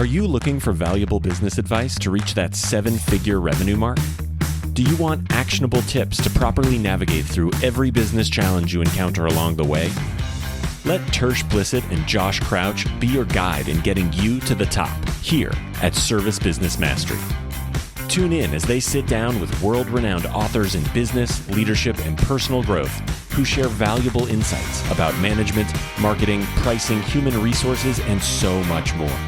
Are you looking for valuable business advice to reach that 7-figure revenue mark? Do you want actionable tips to properly navigate through every business challenge you encounter along the way? Let Tersh Blissett and Josh Crouch be your guide in getting you to the top here at Service Business Mastery. Tune in as they sit down with world-renowned authors in business, leadership, and personal growth who share valuable insights about management, marketing, pricing, human resources, and so much more.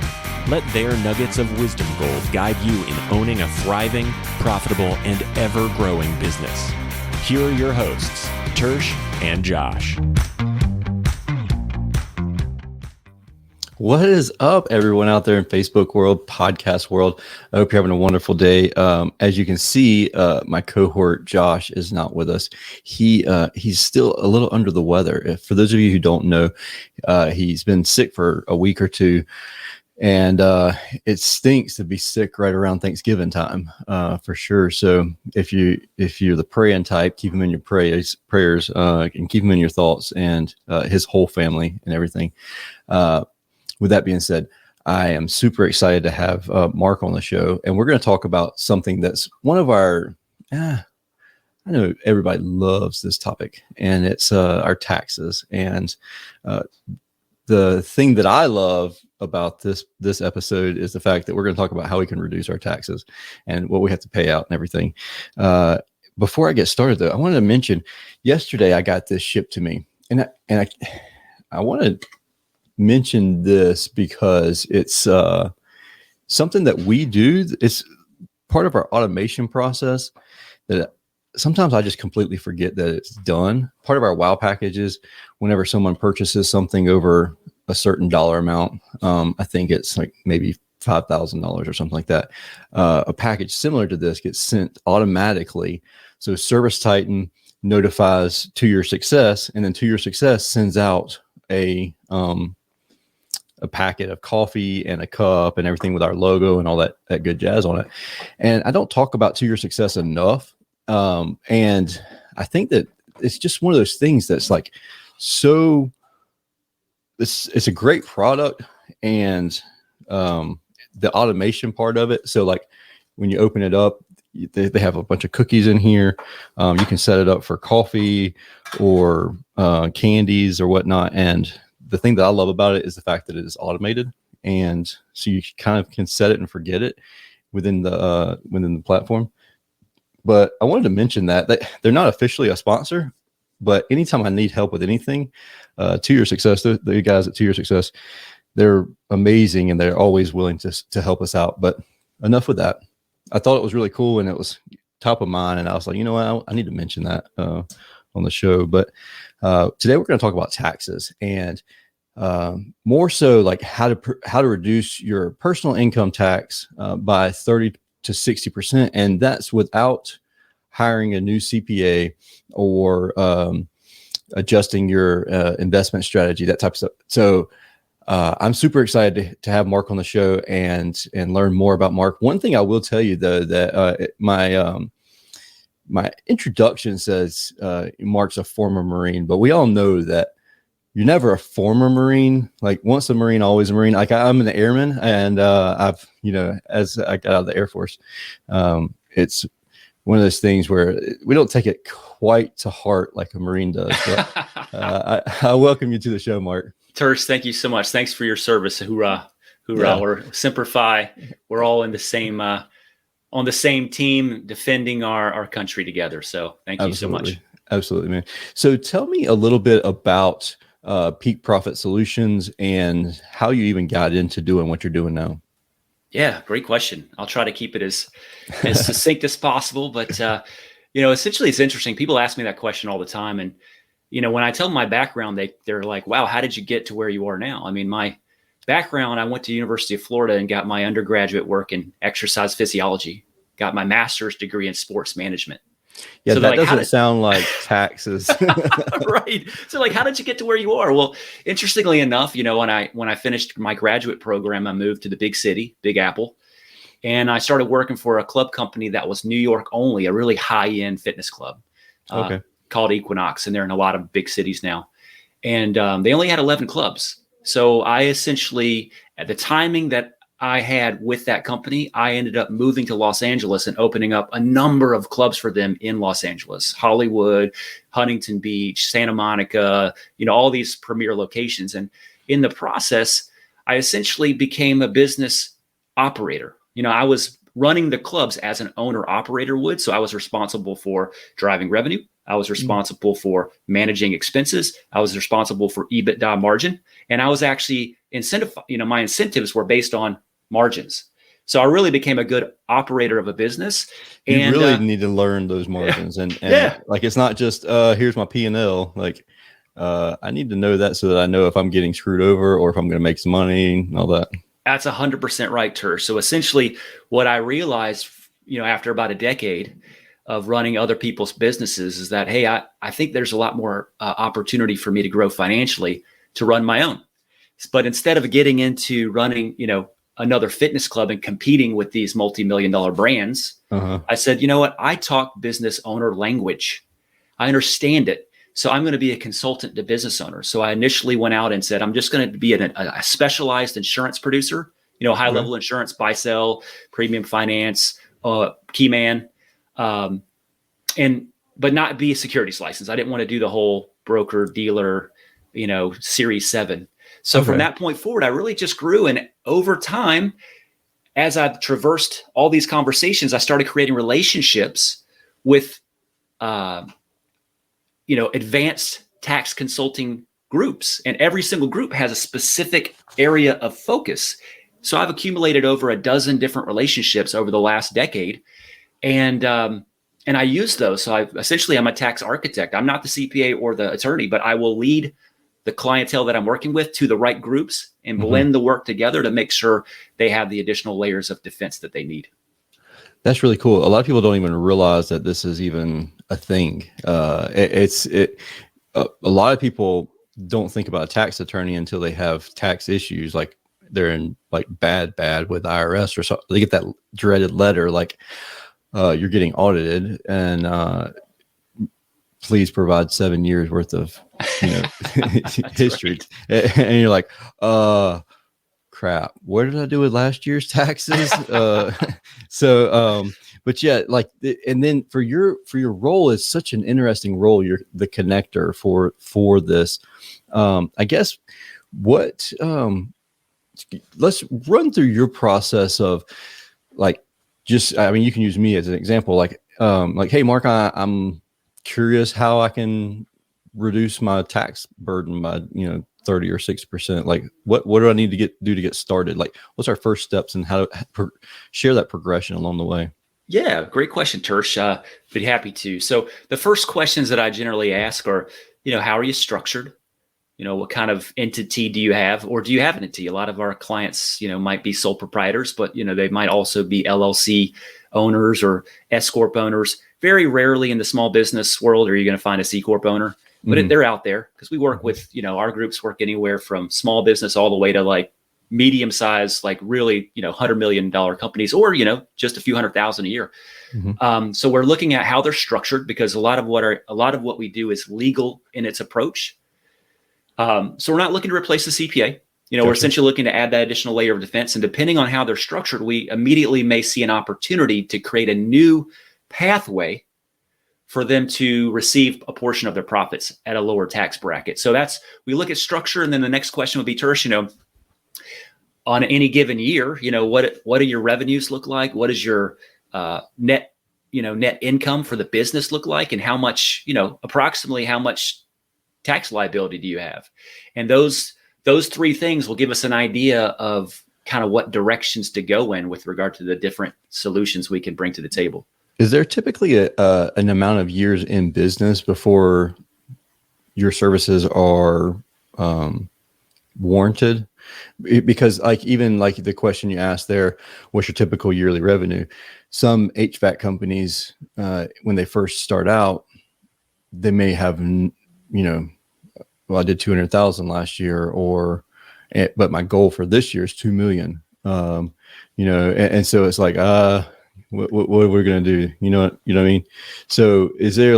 Let their nuggets of wisdom gold guide you in owning a thriving, profitable, and ever-growing business. Here are your hosts, Tersh and Josh. What is up, everyone out there in Facebook world, podcast world? I hope you're having a wonderful day. As you can see, my cohort Josh is not with us. He's still a little under the weather. For those of you who don't know, he's been sick for a week or two, and it stinks to be sick right around Thanksgiving time, for sure. So if you're the praying type, keep him in your prayers, and keep him in your thoughts, and his whole family and everything. With that being said, I am super excited to have Mark on the show, and we're going to talk about something that's one of our, I know everybody loves this topic, and it's our taxes. And the thing that I love about this episode is the fact that we're going to talk about how we can reduce our taxes and what we have to pay out and everything. Before I get started, though, I wanted to mention yesterday I got this shipped to me, and I want to mention this because it's something that we do. It's part of our automation process that sometimes I just completely forget that it's done. Part of our wow packages, whenever someone purchases something over a certain dollar amount, I think it's like maybe $5,000 or something like that, a package similar to this gets sent automatically. So Service Titan notifies To Your Success, and then To Your Success sends out a packet of coffee and a cup and everything with our logo and all that good jazz on it. And I don't talk about To Your Success enough. And I think that it's just one of those things that's like, so it's a great product, and the automation part of it. So like when you open it up, they have a bunch of cookies in here. You can set it up for coffee or candies or whatnot. And the thing that I love about it is the fact that it is automated, and so you kind of can set it and forget it within the platform. But I wanted to mention that they're not officially a sponsor, but anytime I need help with anything, To Your Success, the guys at To Your Success, they're amazing, and they're always willing to help us out. But enough with that. I thought it was really cool, and it was top of mind, and I was like, you know what, I need to mention that on the show. But today we're going to talk about taxes, and more so like how to reduce your personal income tax by 30 to 60%, and that's without hiring a new CPA or adjusting your investment strategy, that type of stuff. So I'm super excited to have Mark on the show and learn more about Mark. One thing I will tell you, though, that my introduction says Mark's a former Marine, but we all know that you're never a former Marine. Like once a Marine, always a Marine. Like I'm an airman, and I've, as I got out of the Air Force, it's one of those things where we don't take it quite to heart like a Marine does. But I welcome you to the show, Mark. Tersh, thank you so much. Thanks for your service. Hoorah, hoorah. Yeah. We're Semper Fi. We're all in the same on the same team, defending our country together. So thank you so much. Absolutely, man. So tell me a little bit about Peak Profit Solutions and how you even got into doing what you're doing now. Yeah, great question. I'll try to keep it as succinct as possible. But, essentially it's interesting. People ask me that question all the time. And, when I tell them my background, they're like, wow, how did you get to where you are now? I mean, my background, I went to University of Florida and got my undergraduate work in exercise physiology, got my master's degree in sports management. Yeah, so that doesn't sound like taxes. Right. So like, how did you get to where you are? Well, interestingly enough, when I finished my graduate program, I moved to the big city, Big Apple, and I started working for a club company that was New York only, a really high-end fitness club called Equinox, and they're in a lot of big cities now. And they only had 11 clubs. So I essentially, at the timing that I had with that company, I ended up moving to Los Angeles and opening up a number of clubs for them in Los Angeles, Hollywood, Huntington Beach, Santa Monica, all these premier locations. And in the process, I essentially became a business operator. I was running the clubs as an owner operator would. So I was responsible for driving revenue. I was responsible for managing expenses. I was responsible for EBITDA margin. And I was actually my incentives were based on margins. So I really became a good operator of a business. You really need to learn those margins. And like, it's not just, here's my P&L. Like, I need to know that so that I know if I'm getting screwed over or if I'm going to make some money and all that. That's 100% right, Tersh. So essentially what I realized, after about a decade of running other people's businesses is that, hey, I think there's a lot more opportunity for me to grow financially to run my own. But instead of getting into running, another fitness club and competing with these multi-million-dollar brands, I said, you know what? I talk business owner language. I understand it. So I'm going to be a consultant to business owners. So I initially went out and said, I'm just going to be a specialized insurance producer, high level insurance, buy, sell, premium finance, key man, but not be a securities license. I didn't want to do the whole broker dealer, series 7. So from that point forward, I really just grew. And over time, as I've traversed all these conversations, I started creating relationships with, advanced tax consulting groups, and every single group has a specific area of focus. So I've accumulated over a dozen different relationships over the last decade. And I use those. So I'm a tax architect. I'm not the CPA or the attorney, but I will lead the clientele that I'm working with to the right groups and blend the work together to make sure they have the additional layers of defense that they need. That's really cool. A lot of people don't even realize that this is even a thing. A lot of people don't think about a tax attorney until they have tax issues, like they're in like bad with IRS or something. They get that dreaded letter like you're getting audited and please provide 7 years worth of history. Right. And you're like, crap, what did I do with last year's taxes? But yeah, like, and then for your role is such an interesting role. You're the connector for this. I guess let's run through your process of like, you can use me as an example. Like, hey, Mark, I'm curious how I can reduce my tax burden by 30 or 6%. Like, what do I need to do to get started? Like, what's our first steps and how to share that progression along the way? Yeah, great question, Tersh. Be happy to. So the first questions that I generally ask are, how are you structured? What kind of entity do you have, or do you have an entity? A lot of our clients, might be sole proprietors, but they might also be LLC owners or S Corp owners. Very rarely in the small business world are you going to find a C Corp owner, but they're out there because we work with, our groups work anywhere from small business all the way to like medium size, like really, $100 million companies, or, just a few $100,000 a year. So we're looking at how they're structured because a lot of what we do is legal in its approach. So we're not looking to replace the CPA. Gotcha. We're essentially looking to add that additional layer of defense. And depending on how they're structured, we immediately may see an opportunity to create a new pathway for them to receive a portion of their profits at a lower tax bracket. So we look at structure. And then the next question would be, Tersh, on any given year, what do your revenues look like? What does your net income for the business look like? And how much, approximately how much tax liability do you have? And those 3 things will give us an idea of kind of what directions to go in with regard to the different solutions we can bring to the table. Is there typically an amount of years in business before your services are warranted? Because even the question you asked there, what's your typical yearly revenue? Some HVAC companies, when they first start out, they may have, I did 200,000 last year, but my goal for this year is 2 million. And so it's like, what are we going to do? You know what I mean? So is there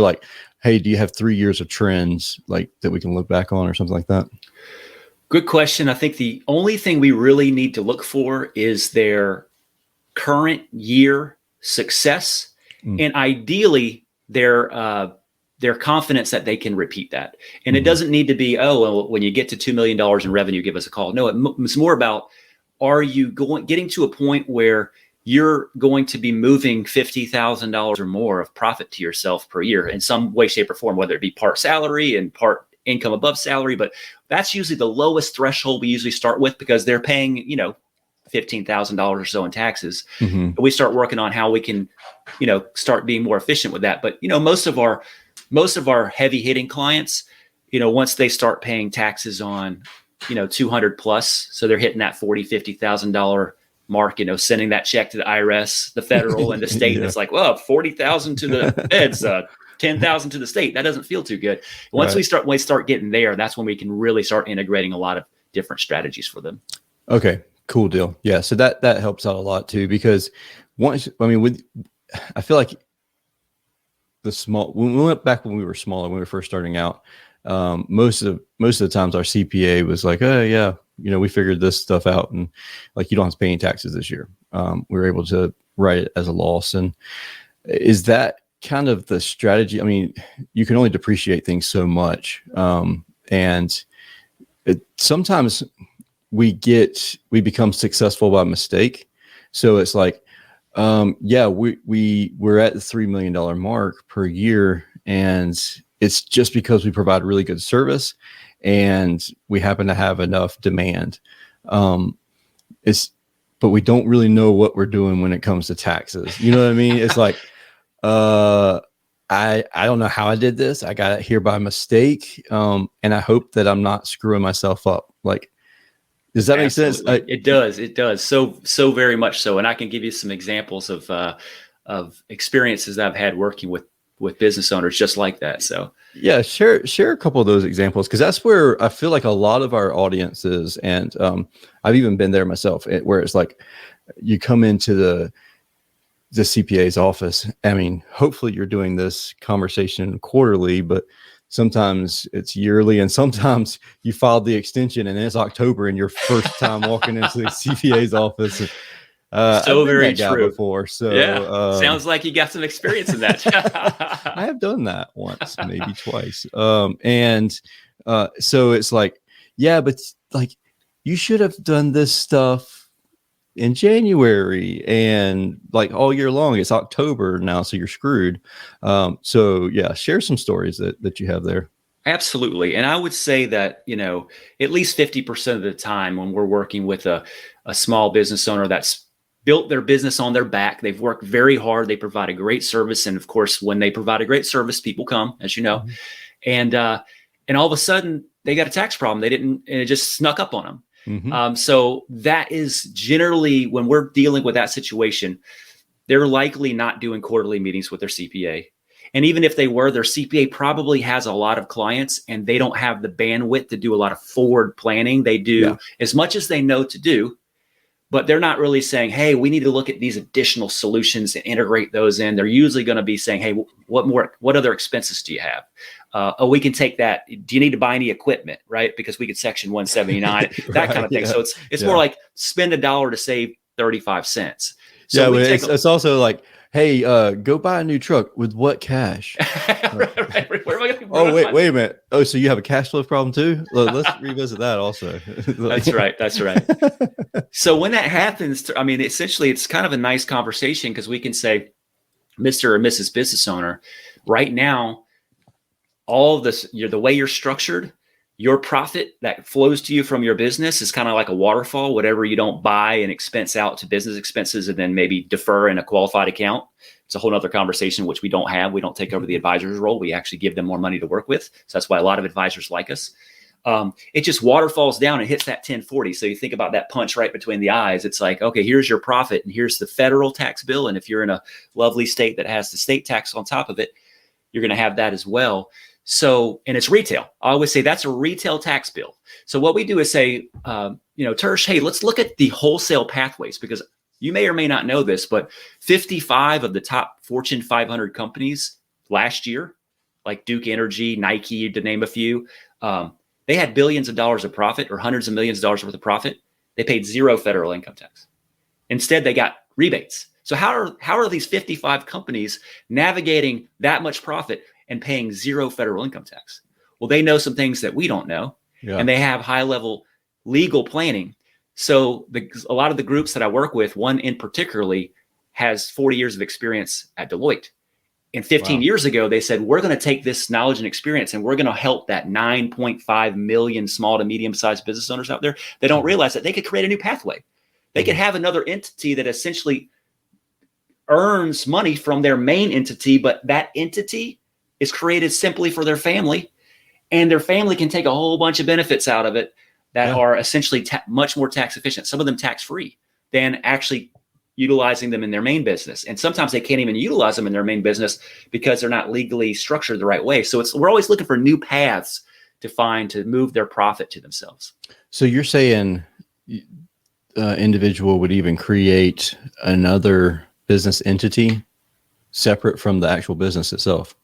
hey, do you have 3 years of trends that we can look back on or something like that? Good question. I think the only thing we really need to look for is their current year success, and ideally their confidence that they can repeat that. And it doesn't need to be, oh, well, when you get to $2 million in revenue, give us a call. No, it's more about, are you getting to a point where you're going to be moving $50,000 or more of profit to yourself per year in some way, shape, or form, whether it be part salary and part income above salary. But that's usually the lowest threshold we usually start with, because they're paying, $15,000 or so in taxes. And we start working on how we can, start being more efficient with that. But, most of our heavy hitting clients, once they start paying taxes on, 200 plus, so they're hitting that $40,000-$50,000 mark, sending that check to the IRS, the federal and the state. And it's like, well, 40,000 to the feds, 10,000 to the state. That doesn't feel too good. Once we start getting there, that's when we can really start integrating a lot of different strategies for them. Okay, cool deal. Yeah. So that helps out a lot too, because I feel like when we went back when we were smaller, when we were first starting out, most of the times our CPA was like, oh yeah, we figured this stuff out, and like, you don't have to pay any taxes this year. We were able to write it as a loss. And is that kind of the strategy? I mean, you can only depreciate things so much. And sometimes we become successful by mistake. So it's like, we're at the $3 million mark per year, and it's just because we provide really good service and we happen to have enough demand. But we don't really know what we're doing when it comes to taxes. You know what I mean? It's like, I don't know how I did this. I got it here by mistake. And I hope that I'm not screwing myself up. Like, does that make sense? It does. It does. So very much so. And I can give you some examples of experiences that I've had working with business owners just like that. So yeah, share a couple of those examples, because that's where I feel like a lot of our audiences, and I've even been there myself, where it's like you come into the CPA's office. I mean, hopefully you're doing this conversation quarterly, but sometimes it's yearly, and sometimes you filed the extension and it's October and your first time walking into the CPA's office. So I've been very that guy true before. So yeah, sounds like you got some experience in that. I have done that once, maybe twice. So it's like, yeah, but like, you should have done this stuff in January and like all year long. It's October now, so you're screwed. So yeah, share some stories that you have there. Absolutely. And I would say that, at least 50% of the time when we're working with a small business owner that's built their business on their back, they've worked very hard, they provide a great service. And of course, when they provide a great service, people come, as you know, and all of a sudden they got a tax problem. And it just snuck up on them. So that is generally, when we're dealing with that situation, they're likely not doing quarterly meetings with their CPA. And even if they were, their CPA probably has a lot of clients and they don't have the bandwidth to do a lot of forward planning. They do as much as they know to do, but they're not really saying, hey, we need to look at these additional solutions and integrate those in. They're usually going to be saying, hey, what other expenses do you have? We can take that. Do you need to buy any equipment? Right? Because we could Section 179, that kind of thing. Yeah. So it's more like spend $1 to save 35 cents. So it's also like, hey, go buy a new truck with what cash? Right. Where am I going? Oh, wait a minute. Oh, so you have a cash flow problem too? Let's revisit that also. That's right. So when that happens, essentially it's kind of a nice conversation, because we can say, Mr. or Mrs. Business Owner, right now, all of this, the way you're structured, your profit that flows to you from your business is kind of like a waterfall. Whatever you don't buy and expense out to business expenses and then maybe defer in a qualified account, it's a whole nother conversation, which we don't have. We don't take over the advisor's role. We actually give them more money to work with. So that's why a lot of advisors like us. It just waterfalls down and hits that 1040. So you think about that punch right between the eyes. It's like, okay, here's your profit and here's the federal tax bill. And if you're in a lovely state that has the state tax on top of it, you're going to have that as well. So, and it's retail. I always say that's a retail tax bill. So what we do is say, Tersh, hey, let's look at the wholesale pathways, because you may or may not know this, but 55 of the top Fortune 500 companies last year, like Duke Energy, Nike, to name a few, They had billions of dollars of profit or hundreds of millions of dollars worth of profit. They paid zero federal income tax. Instead, they got rebates. So how are these 55 companies navigating that much profit and paying zero federal income tax? Well, they know some things that we don't know, and they have high level legal planning. So a lot of the groups that I work with, one in particularly, has 40 years of experience at Deloitte. And 15 years ago, they said, we're going to take this knowledge and experience and we're going to help that 9.5 million small to medium-sized business owners out there. They don't realize that they could create a new pathway. They could have another entity that essentially earns money from their main entity, but that entity is created simply for their family, and their family can take a whole bunch of benefits out of it that are essentially much more tax efficient, some of them tax-free, than actually utilizing them in their main business. And sometimes they can't even utilize them in their main business because they're not legally structured the right way. So we're always looking for new paths to move their profit to themselves. So you're saying individual would even create another business entity separate from the actual business itself?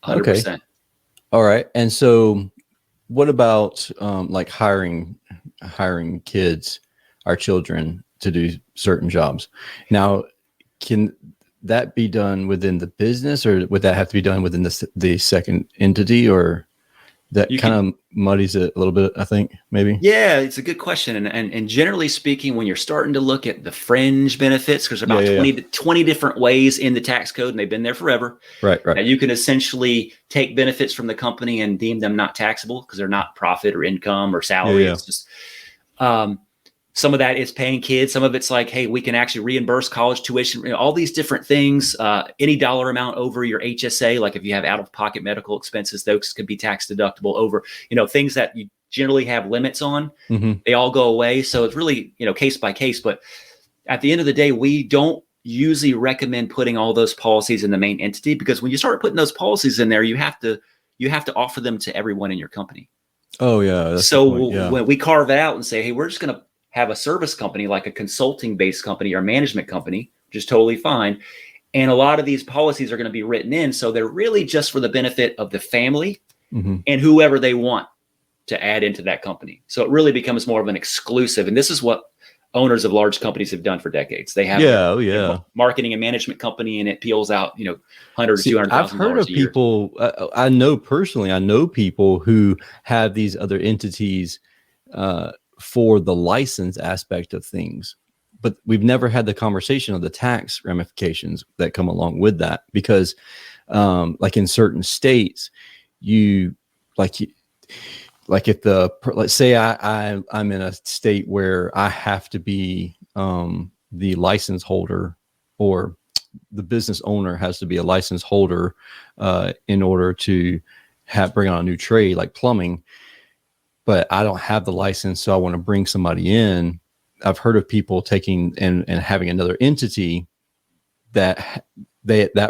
100%. Okay. All right. And so what about like hiring kids, our children, to do certain jobs? Now, can that be done within the business, or would that have to be done within the second entity, or that kind of muddies it a little bit, I think, maybe? Yeah, it's a good question. And generally speaking, when you're starting to look at the fringe benefits, because there's about 20 different ways in the tax code, and they've been there forever. Right. Now you can essentially take benefits from the company and deem them not taxable because they're not profit or income or salary. It's just some of that is paying kids. Some of it's like, hey, we can actually reimburse college tuition, all these different things. Any dollar amount over your HSA, like if you have out-of-pocket medical expenses, those could be tax deductible over, things that you generally have limits on. They all go away. So it's really, case by case. But at the end of the day, we don't usually recommend putting all those policies in the main entity, because when you start putting those policies in there, you have to offer them to everyone in your company. Oh, yeah. So when we carve it out and say, hey, we're just going to have a service company, like a consulting based company or management company, which is totally fine. And a lot of these policies are going to be written in. So they're really just for the benefit of the family and whoever they want to add into that company. So it really becomes more of an exclusive. And this is what owners of large companies have done for decades. They have a marketing and management company, and it peels out, $100,000 to $200,000 I've heard of people, I know people who have these other entities for the license aspect of things, but we've never had the conversation of the tax ramifications that come along with that, because like in certain states, let's say I'm in a state where I have to be the license holder, or the business owner has to be a license holder in order to bring on a new trade like plumbing. But I don't have the license, so I want to bring somebody in. I've heard of people taking and having another entity that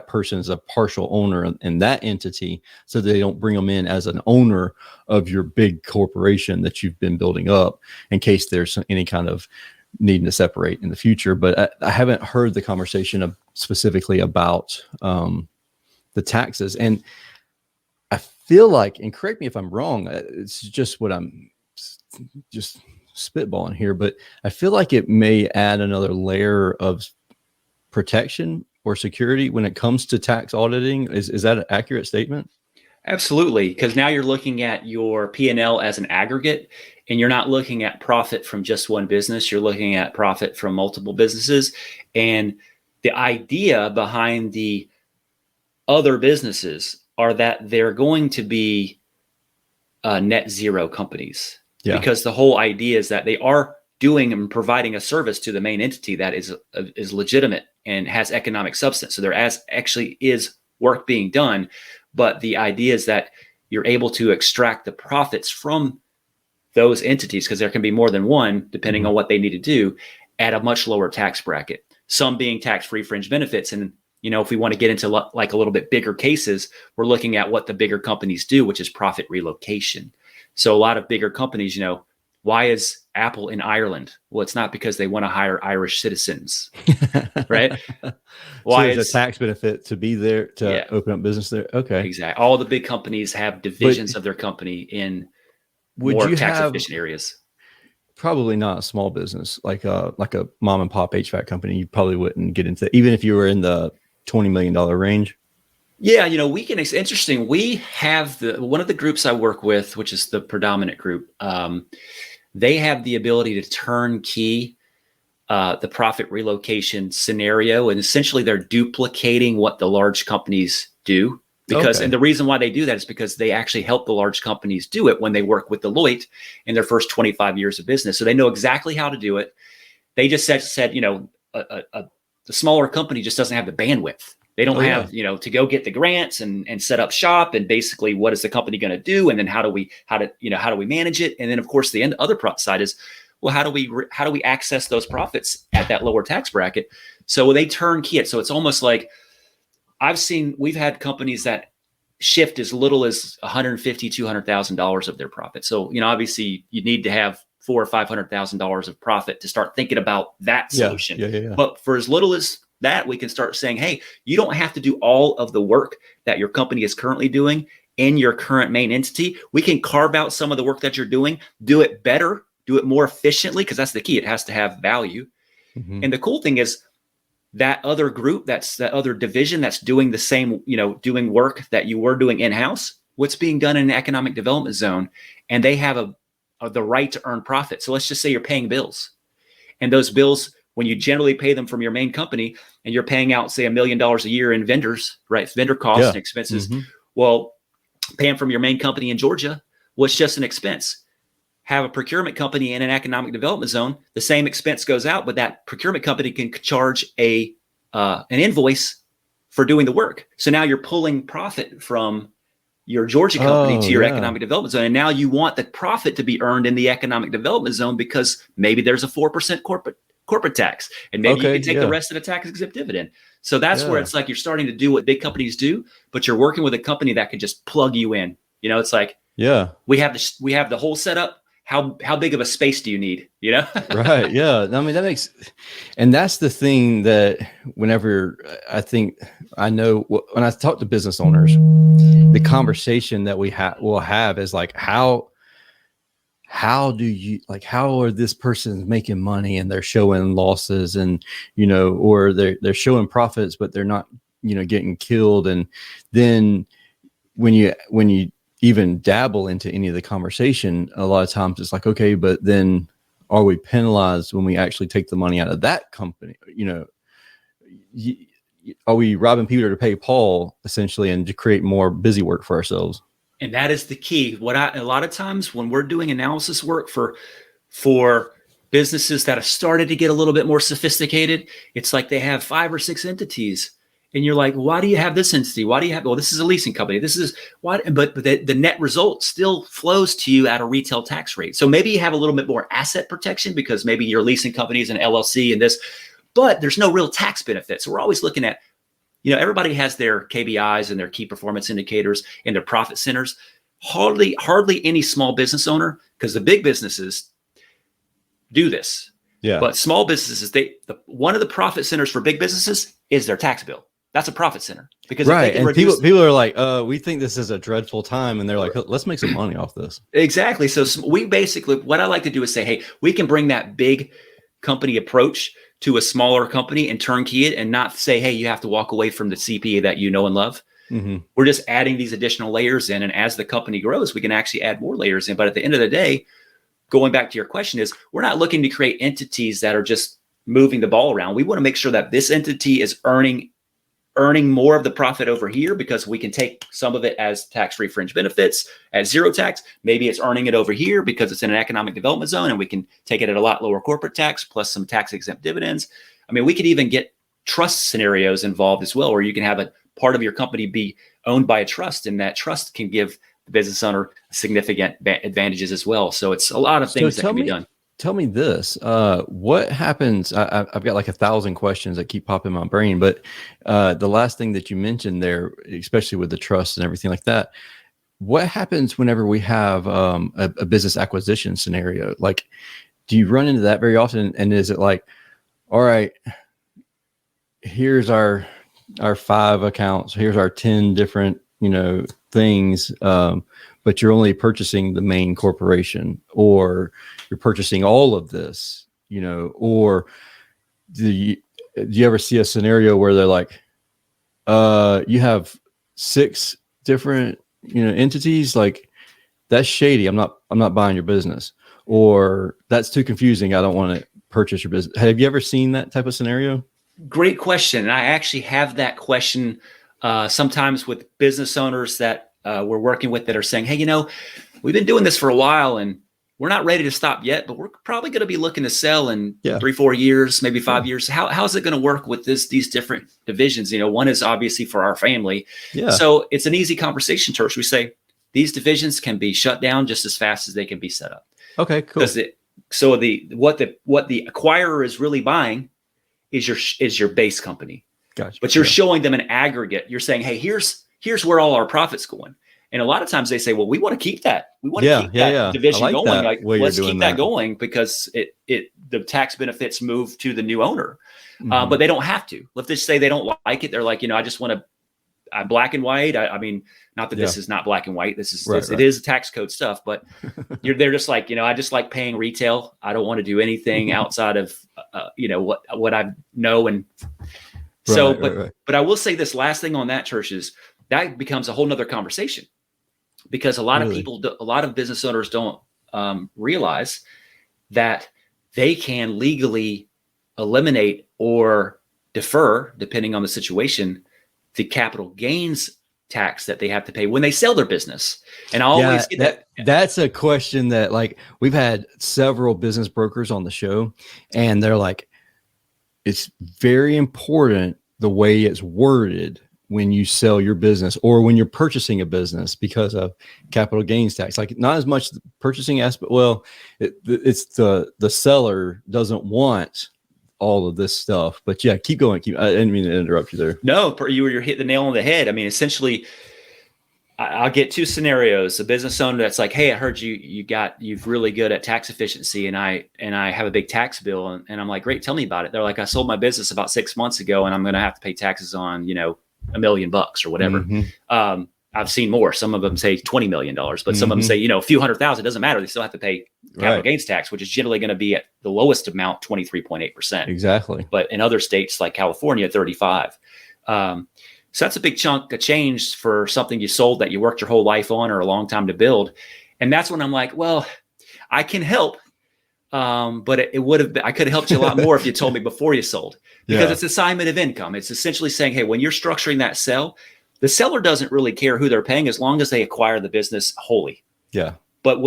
person is a partial owner in that entity, so they don't bring them in as an owner of your big corporation that you've been building up, in case there's any kind of needing to separate in the future. But I haven't heard the conversation specifically about the taxes. And I feel like, and correct me if I'm wrong, it's just what I'm just spitballing here, but I feel like it may add another layer of protection or security when it comes to tax auditing. Is that an accurate statement? Absolutely, because now you're looking at your P&L as an aggregate, and you're not looking at profit from just one business. You're looking at profit from multiple businesses. And the idea behind the other businesses are that they're going to be net zero companies, because the whole idea is that they are doing and providing a service to the main entity that is legitimate and has economic substance. So there actually is work being done, but the idea is that you're able to extract the profits from those entities, because there can be more than one, depending on what they need to do, at a much lower tax bracket. Some being tax-free fringe benefits. And if we want to get into like a little bit bigger cases, we're looking at what the bigger companies do, which is profit relocation. So a lot of bigger companies, why is Apple in Ireland? Well, it's not because they want to hire Irish citizens, right? Why is a tax benefit to be there to open up business there? Okay. Exactly. All the big companies have divisions of their company in more tax efficient areas. Probably not a small business like a mom and pop HVAC company. You probably wouldn't get into, even if you were in the $20 million range. Yeah, it's interesting. We have one of the groups I work with, which is the predominant group. They have the ability to turnkey the profit relocation scenario, and essentially they're duplicating what the large companies do. And the reason why they do that is because they actually help the large companies do it when they work with Deloitte in their first 25 years of business. So they know exactly how to do it. They just said the smaller company just doesn't have the bandwidth. They don't have, to go get the grants and set up shop, and basically what is the company going to do? And then how do we manage it? And then of course the other side is, well, how do we access those profits at that lower tax bracket? So they turnkey it. So it's almost like we've had companies that shift as little as $150,000, $200,000 of their profit. So, obviously you need to have $400,000 or $500,000 of profit to start thinking about that solution. Yeah. But for as little as that, we can start saying, hey, you don't have to do all of the work that your company is currently doing in your current main entity. We can carve out some of the work that you're doing, do it better, do it more efficiently, because that's the key. It has to have value. Mm-hmm. And the cool thing is that other group, that's that other division that's doing the same, doing work that you were doing in-house, what's being done in an economic development zone, and they have the right to earn profit. So let's just say you're paying bills, and those bills, when you generally pay them from your main company and you're paying out, say, $1 million a year in vendors, right? Vendor costs and expenses. Mm-hmm. Well, paying from your main company in Georgia was just an expense. Have a procurement company in an economic development zone, the same expense goes out, but that procurement company can charge an invoice for doing the work. So now you're pulling profit from your Georgia company to your economic development zone. And now you want the profit to be earned in the economic development zone because maybe there's a 4% corporate tax, and maybe you can take the rest of the tax exempt dividend. So that's where it's like you're starting to do what big companies do, but you're working with a company that could just plug you in. It's like, we have the whole setup. How big of a space do you need? Right. Yeah. I mean, and that's the thing that whenever I know when I talk to business owners, the conversation that we'll have is like, how are this person making money and they're showing losses, and, or they're showing profits, but they're not, getting killed. And then when you even dabble into any of the conversation, a lot of times it's like, okay, but then are we penalized when we actually take the money out of that company? Are we robbing Peter to pay Paul, essentially, and to create more busy work for ourselves? And that is the key. A lot of times when we're doing analysis work for businesses that have started to get a little bit more sophisticated, it's like they have 5 or 6 entities. And you're like, why do you have this entity? Why do you have, well, this is a leasing company. This is why, but the net result still flows to you at a retail tax rate. So maybe you have a little bit more asset protection because maybe your leasing company is an LLC and this, but there's no real tax benefit. So we're always looking at, everybody has their KPIs and their key performance indicators and their profit centers. Hardly any small business owner, because the big businesses do this. Yeah. But small businesses, one of the profit centers for big businesses is their tax bill. That's a profit center, because right. And people are like, we think this is a dreadful time, and they're like, let's make some money off this. Exactly. So we basically, what I like to do is say, hey, we can bring that big company approach to a smaller company and turnkey it, and not say, hey, you have to walk away from the CPA that you know and love. Mm-hmm. We're just adding these additional layers in, and as the company grows, we can actually add more layers in. But at the end of the day, going back to your question, is we're not looking to create entities that are just moving the ball around. We want to make sure that this entity is earning more of the profit over here, because we can take some of it as tax-free fringe benefits at zero tax. Maybe it's earning it over here because it's in an economic development zone, and we can take it at a lot lower corporate tax plus some tax exempt dividends. I mean, we could even get trust scenarios involved as well, where you can have a part of your company be owned by a trust, and that trust can give the business owner significant advantages as well. So it's a lot of things that can be done. Tell me this, what happens? I've got like 1,000 questions that keep popping in my brain, but the last thing that you mentioned there, especially with the trust and everything like that, what happens whenever we have a business acquisition scenario? Like, do you run into that very often? And is it like, all right, here's our 5 accounts, here's our 10 different, things, but you're only purchasing the main corporation, or you're purchasing all of this, or do you ever see a scenario where they're like, you have 6 different, entities? Like, that's shady. I'm not buying your business, or that's too confusing. I don't want to purchase your business. Have you ever seen that type of scenario? Great question. And I actually have that question sometimes with business owners that we're working with that are saying, hey, we've been doing this for a while and we're not ready to stop yet, but we're probably going to be looking to sell in 3-4 years, maybe 5 years. How's it going to work with these different divisions? One is obviously for our family. Yeah. So it's an easy conversation, Tersh. We say these divisions can be shut down just as fast as they can be set up. Okay, cool. So what the acquirer is really buying is your base company. Gotcha. But you're showing them an aggregate. You're saying, hey, here's where all our profits going. And a lot of times they say, well, we want to keep that. We want to keep that division going. Like, let's keep that going because the tax benefits move to the new owner. Mm-hmm. But they don't have to. Let's just say they don't like it. They're like, I just want to black and white. I mean, not that this is not black and white. This is it is tax code stuff. But they're just like, I just like paying retail. I don't want to do anything outside of what I know. And so, but I will say this last thing on that, Tersh, is that becomes a whole nother conversation. Because a lot of business owners don't realize that they can legally eliminate or defer, depending on the situation, the capital gains tax that they have to pay when they sell their business. And I always get that. That's a question that, like, we've had several business brokers on the show, and they're like, it's very important the way it's worded when you sell your business or when you're purchasing a business because of capital gains tax. Like, not as much the purchasing aspect. Well, it's the seller doesn't want all of this stuff, but yeah, keep going. I didn't mean to interrupt you there. No, you're hitting the nail on the head. I mean, essentially I'll get 2 scenarios. A business owner that's like, hey, I heard you're really good at tax efficiency and I have a big tax bill. And I'm like, great. Tell me about it. They're like, I sold my business about 6 months ago and I'm going to have to pay taxes on, $1 million or whatever. Mm-hmm. I've seen more. Some of them say $20 million, but some of them say, a few $100,000, doesn't matter. They still have to pay capital gains tax, which is generally going to be at the lowest amount, 23.8%. Exactly. But in other states like California, 35. So that's a big chunk of change for something you sold that you worked your whole life on or a long time to build. And that's when I'm like, well, I can help. But I could have helped you a lot more if you told me before you sold, because it's assignment of income. It's essentially saying, hey, when you're structuring that sell, the seller doesn't really care who they're paying as long as they acquire the business wholly. Yeah. But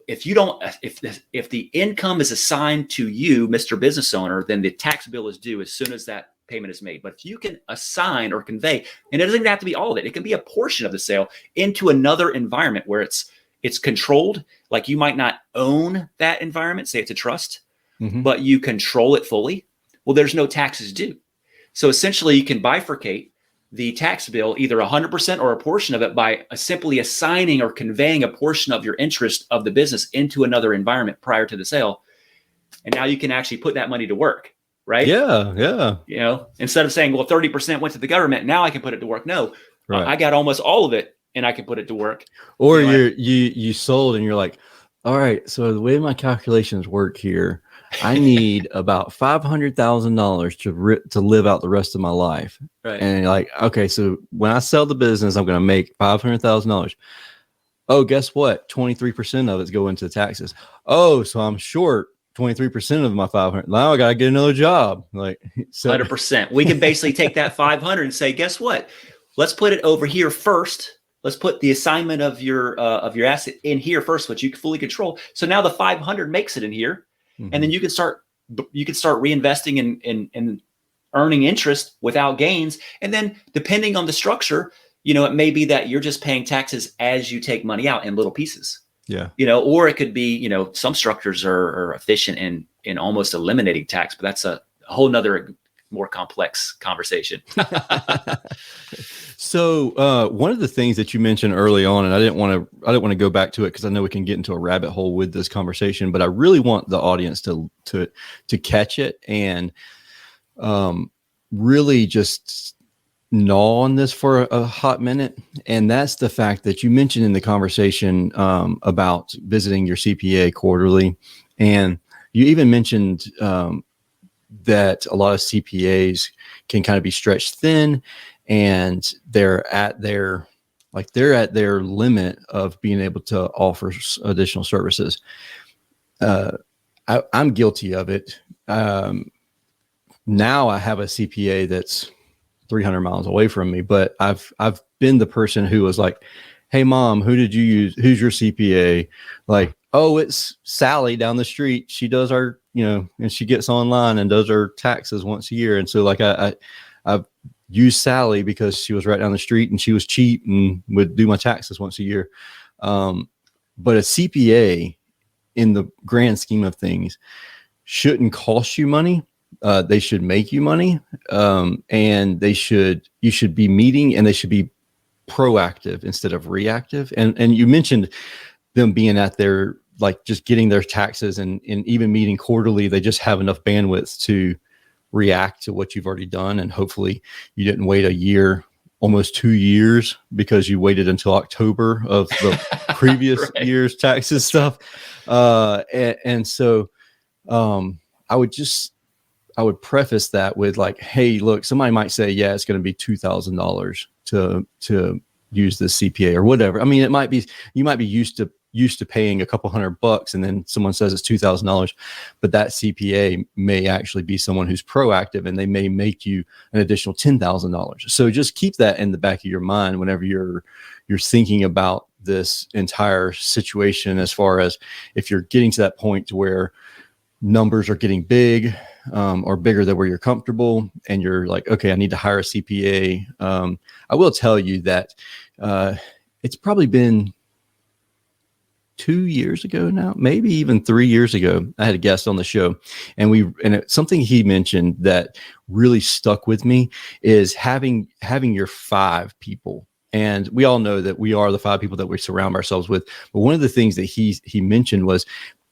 if the income is assigned to you, Mr. Business Owner, then the tax bill is due as soon as that payment is made. But if you can assign or convey, and it doesn't even have to be all of it, it can be a portion of the sale into another environment where it's controlled. Like, you might not own that environment, say it's a trust, but you control it fully. Well, there's no taxes due. So essentially you can bifurcate the tax bill, either 100% or a portion of it, by simply assigning or conveying a portion of your interest of the business into another environment prior to the sale. And now you can actually put that money to work, right? Yeah. Instead of saying, well, 30% went to the government, now I can put it to work. No, I got almost all of it and I can put it to work. Or you sold and you're like, all right, so the way my calculations work here, I need about $500,000 to live out the rest of my life. Right. And you're like, okay, so when I sell the business, I'm going to make $500,000. Oh, guess what? 23% of it's going to taxes. Oh, so I'm short 23% of my 500. Now I got to get another job. Like, 100%. We can basically take that 500 and say, guess what? Let's put it over here first. Let's put the assignment of your asset in here first, which you can fully control. So now the 500 makes it in here. And then you can start reinvesting in earning interest without gains. And then depending on the structure, it may be that you're just paying taxes as you take money out in little pieces. Yeah. Or it could be, some structures are efficient in almost eliminating tax, but that's a whole nother more complex conversation. So one of the things that you mentioned early on, and I didn't want to go back to it because I know we can get into a rabbit hole with this conversation, but I really want the audience to catch it and really just gnaw on this for a hot minute, and that's the fact that you mentioned in the conversation about visiting your CPA quarterly, and you even mentioned that a lot of CPAs can kind of be stretched thin, and they're at their limit of being able to offer additional services. I'm guilty of it. Now I have a CPA that's 300 miles away from me, but I've been the person who was like, "Hey mom, who did you use? Who's your CPA?" Like, "Oh, it's Sally down the street. She does our, and she gets online and does her taxes once a year." And so like I've used Sally because she was right down the street and she was cheap and would do my taxes once a year. But a CPA in the grand scheme of things shouldn't cost you money. They should make you money, and you should be meeting, and they should be proactive instead of reactive. And you mentioned them being at their, like, just getting their taxes and even meeting quarterly. They just have enough bandwidth to react to what you've already done. And hopefully you didn't wait a year, almost 2 years, because you waited until October of the previous Right. year's taxes stuff. And so I would preface that with like, hey, look, somebody might say, yeah, it's going to be $2,000 to use this CPA or whatever. I mean, you might be used to paying a couple $100, and then someone says it's $2,000, but that CPA may actually be someone who's proactive, and they may make you an additional $10,000. So just keep that in the back of your mind whenever you're thinking about this entire situation, as far as if you're getting to that point to where numbers are getting big, or bigger than where you're comfortable, and you're like, okay, I need to hire a CPA. I will tell you that it's probably been 2 years ago now, maybe even 3 years ago. I had a guest on the show, and something he mentioned that really stuck with me is having your 5 people. And we all know that we are the 5 people that we surround ourselves with. But one of the things that he mentioned was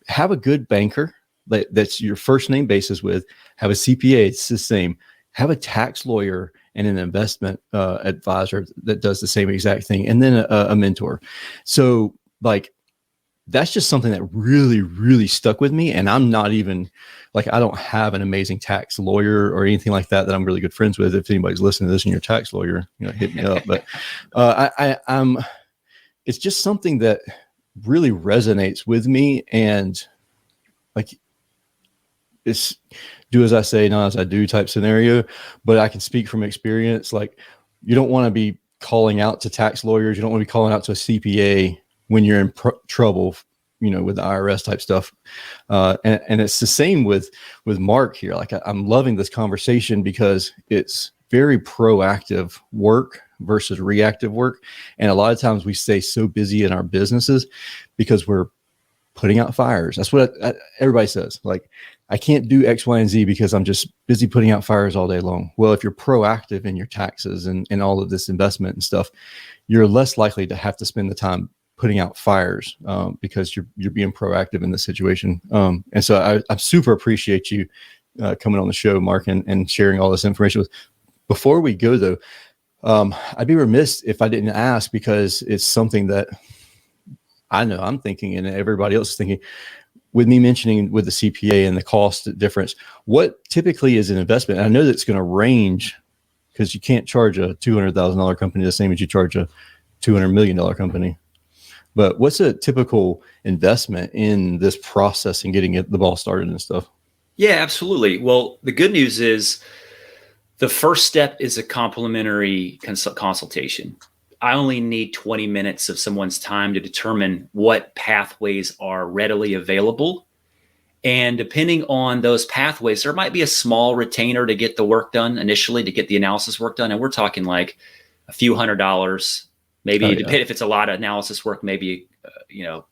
have a good banker that's your first name basis with, have a CPA, it's the same, have a tax lawyer and an investment advisor that does the same exact thing, and then a mentor. So like, that's just something that really, really stuck with me. And I'm not even like, I don't have an amazing tax lawyer or anything like that I'm really good friends with. If anybody's listening to this and you're a tax lawyer, hit me up. But I'm it's just something that really resonates with me. And like, it's do as I say, not as I do type scenario. But I can speak from experience. Like, you don't want to be calling out to tax lawyers. You don't want to be calling out to a CPA when you're in trouble, with the IRS type stuff. And it's the same with Mark here. Like, I'm loving this conversation because it's very proactive work versus reactive work. And a lot of times we stay so busy in our businesses because we're putting out fires. That's what everybody says. Like, I can't do X, Y, and Z because I'm just busy putting out fires all day long. Well, if you're proactive in your taxes and all of this investment and stuff, you're less likely to have to spend the time putting out fires, because you're being proactive in the situation. And so I super appreciate you coming on the show, Mark, and sharing all this information with. Before we go though, I'd be remiss if I didn't ask, because it's something that I know I'm thinking and everybody else is thinking. With me mentioning with the CPA and the cost difference, what typically is an investment? And I know that's going to range, because you can't charge a $200,000 company the same as you charge a $200 million company. But what's a typical investment in this process and getting the ball started and stuff? Yeah, absolutely. Well, the good news is the first step is a complimentary consultation. I only need 20 minutes of someone's time to determine what pathways are readily available. And depending on those pathways, there might be a small retainer to get the work done initially, to get the analysis work done. And we're talking like a few $100s, maybe if it's a lot of analysis work, maybe, $1,000,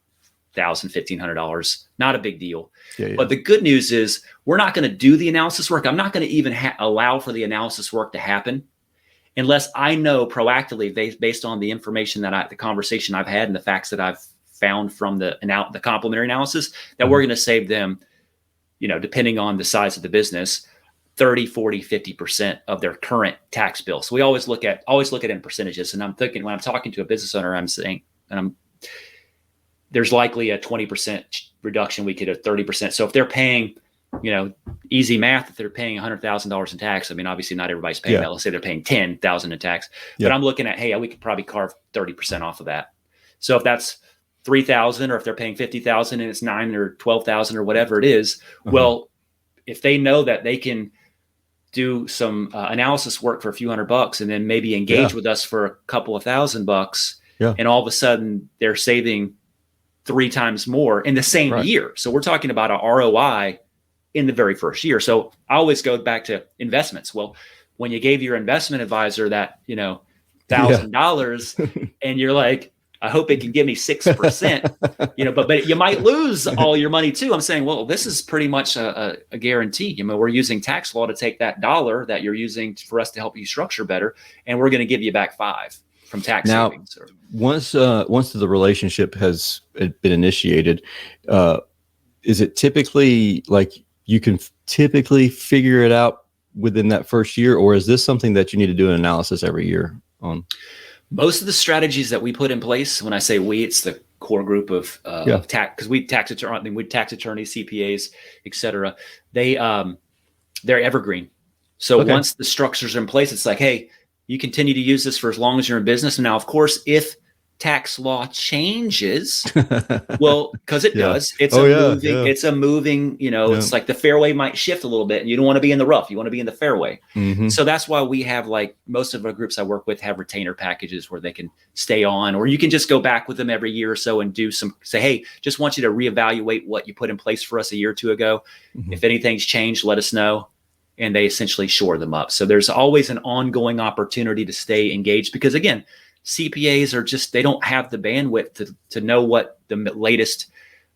$1,500, not a big deal. Yeah. But the good news is we're not going to do the analysis work. I'm not going to even allow for the analysis work to happen unless I know proactively, based on the information the conversation I've had and the facts that I've found from the complementary analysis, that we're going to save them, depending on the size of the business, 30, 40, 50% of their current tax bill. So we always look at it in percentages. And I'm thinking, when I'm talking to a business owner, I'm saying, there's likely a 20% reduction. We could have 30%. So if they're paying, easy math, if they're paying $100,000 in tax, I mean, obviously not everybody's paying that. Let's say they're paying $10,000 in tax, but I'm looking at, hey, we could probably carve 30% off of that. So if that's $3,000, or if they're paying $50,000 and it's $9,000 or $12,000 or whatever it is, well, if they know that they can do some analysis work for a few $100 and then maybe engage with us for a couple of $1,000, and all of a sudden they're saving 3 times more in the same year. So we're talking about a ROI in the very first year. So I always go back to investments. Well, when you gave your investment advisor that, $1,000 and you're like, I hope it can give me 6%, but you might lose all your money too. I'm saying, well, this is pretty much a guarantee. We're using tax law to take that dollar that you're using for us to help you structure better, and we're going to give you back 5 from tax savings. Once the relationship has been initiated, is it typically like you can typically figure it out within that first year, or is this something that you need to do an analysis every year on? Most of the strategies that we put in place, when I say we, it's the core group of tax, because we tax attorneys, CPAs, et cetera. They're evergreen. So once the structures are in place, it's like, hey, you continue to use this for as long as you're in business. And now, of course, if tax law changes, well, because it does, it's a moving, it's like the fairway might shift a little bit, and you don't want to be in the rough, you want to be in the fairway. So that's why we have, like, most of our groups I work with have retainer packages where they can stay on, or you can just go back with them every year or so and say, hey, just want you to reevaluate what you put in place for us a year or two ago. If anything's changed, let us know. And they essentially shore them up. So there's always an ongoing opportunity to stay engaged, because again, CPAs are they don't have the bandwidth to know what the latest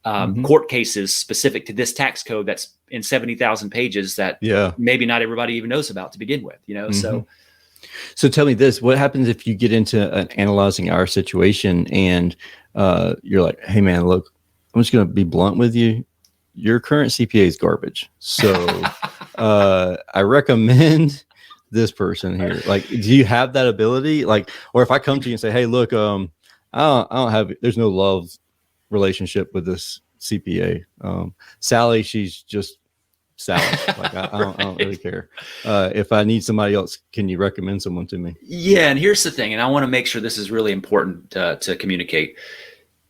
court cases specific to this tax code that's in 70,000 pages that maybe not everybody even knows about to begin with, So tell me this, what happens if you get into analyzing our situation and you're like, hey man, look, I'm just going to be blunt with you. Your current CPA is garbage. So I recommend this person here. Like, do you have that ability? Like, or if I come to you and say, hey, look, I don't have, there's no love relationship with this CPA. Sally, she's just Sally. Like, I don't really care. If I need somebody else, can you recommend someone to me? Yeah. And here's the thing, and I want to make sure this is really important to communicate.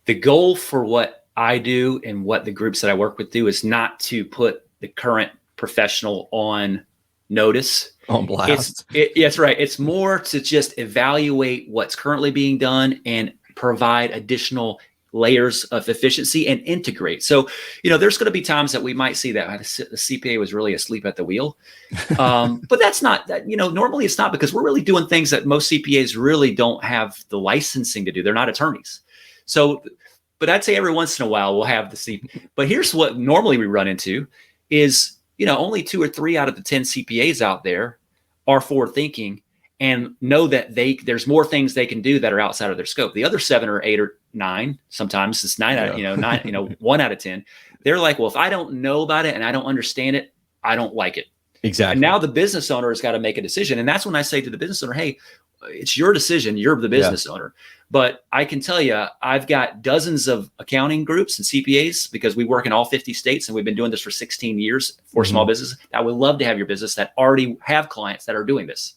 The goal for what I do and what the groups that I work with do is not to put the current professional on notice, on blast. That's right. It's more to just evaluate what's currently being done and provide additional layers of efficiency and integrate. So, there's going to be times that we might see that the CPA was really asleep at the wheel. But that's not that, normally it's not, because we're really doing things that most CPAs really don't have the licensing to do. They're not attorneys. So, but I'd say every once in a while we'll have the CPA. But here's what normally we run into is, only 2 or 3 out of the 10 CPAs out there are forward thinking and know that there's more things they can do that are outside of their scope. The other 7 or 8 or 9, sometimes it's 9 out of, 9, 1 out of 10. They're like, well, if I don't know about it and I don't understand it, I don't like it. Exactly. And now the business owner has got to make a decision. And that's when I say to the business owner, hey, it's your decision. You're the business owner. But I can tell you, I've got dozens of accounting groups and CPAs, because we work in all 50 states and we've been doing this for 16 years for small business. I would love to have your business that already have clients that are doing this.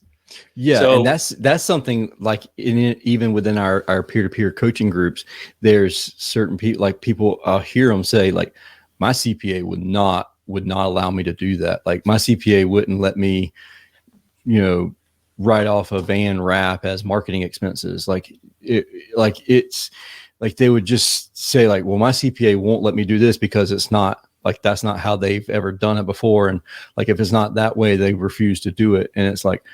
Yeah. So, and that's something like even within our peer-to-peer coaching groups, there's certain people, I'll hear them say, like, my CPA would not allow me to do that. Like, my CPA wouldn't let me, write off a van wrap as marketing expenses. It's like they would just say, like, well, my CPA won't let me do this because it's not, like, that's not how they've ever done it before. And like, if it's not that way, they refuse to do it. And it's like,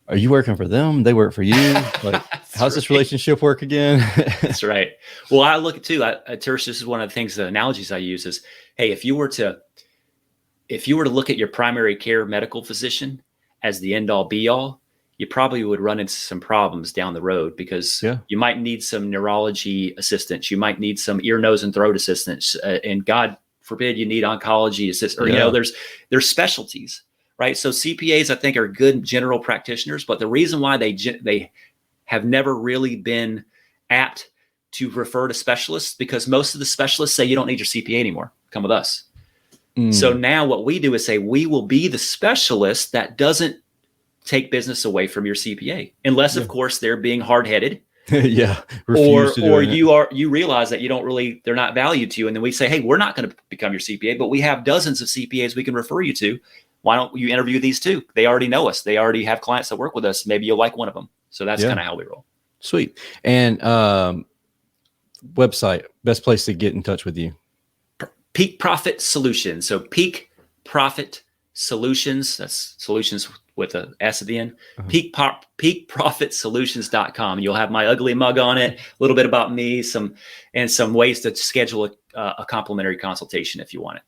are you working for them? They work for you. Like, how's this relationship work again? That's right. Well, I look at too, Tersh, this is one of the things, the analogies I use is, hey, if you were to look at your primary care medical physician as the end all be all, you probably would run into some problems down the road, because you might need some neurology assistance. You might need some ear, nose, and throat assistance. And God forbid you need oncology assistance, or, there's specialties. right? So CPAs, I think, are good general practitioners, but the reason why they have never really been apt to refer to specialists, because most of the specialists say you don't need your CPA anymore. Come with us. So now what we do is say we will be the specialist that doesn't take business away from your CPA, unless of course they're being hard-headed. Yeah. Or you realize that they're not valued to you. And then we say, hey, we're not going to become your CPA, but we have dozens of CPAs we can refer you to. Why don't you interview these two? They already know us. They already have clients that work with us. Maybe you'll like one of them. So that's kind of how we roll. Sweet. And website, best place to get in touch with you. Peak Profit Solutions. So Peak Profit Solutions, that's solutions with an S at the end, peakprofitsolutions.com. You'll have my ugly mug on it, a little bit about me, some ways to schedule a complimentary consultation if you want it.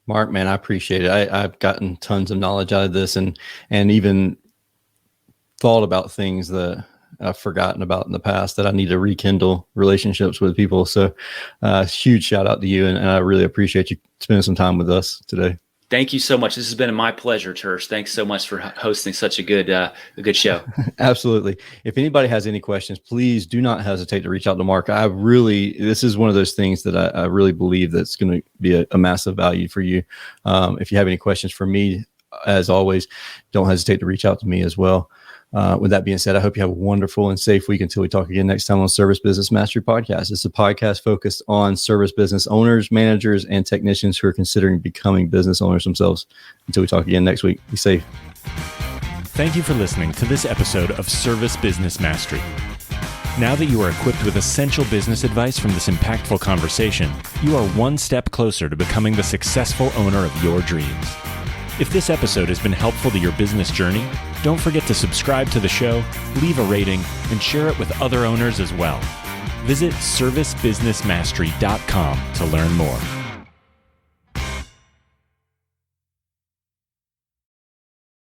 Mark, man, I appreciate it. I've gotten tons of knowledge out of this and even thought about things that I've forgotten about in the past that I need to rekindle relationships with people. So huge shout out to you. And I really appreciate you spending some time with us today. Thank you so much. This has been my pleasure, Tersh. Thanks so much for hosting such a good show. Absolutely. If anybody has any questions, please do not hesitate to reach out to Mark. This is one of those things that I really believe that's going to be a massive value for you. If you have any questions for me, as always, don't hesitate to reach out to me as well. With that being said, I hope you have a wonderful and safe week until we talk again next time on Service Business Mastery Podcast. It's a podcast focused on service business owners, managers, and technicians who are considering becoming business owners themselves. Until we talk again next week, be safe. Thank you for listening to this episode of Service Business Mastery. Now that you are equipped with essential business advice from this impactful conversation, you are one step closer to becoming the successful owner of your dreams. If this episode has been helpful to your business journey, don't forget to subscribe to the show, leave a rating, and share it with other owners as well. Visit servicebusinessmastery.com to learn more.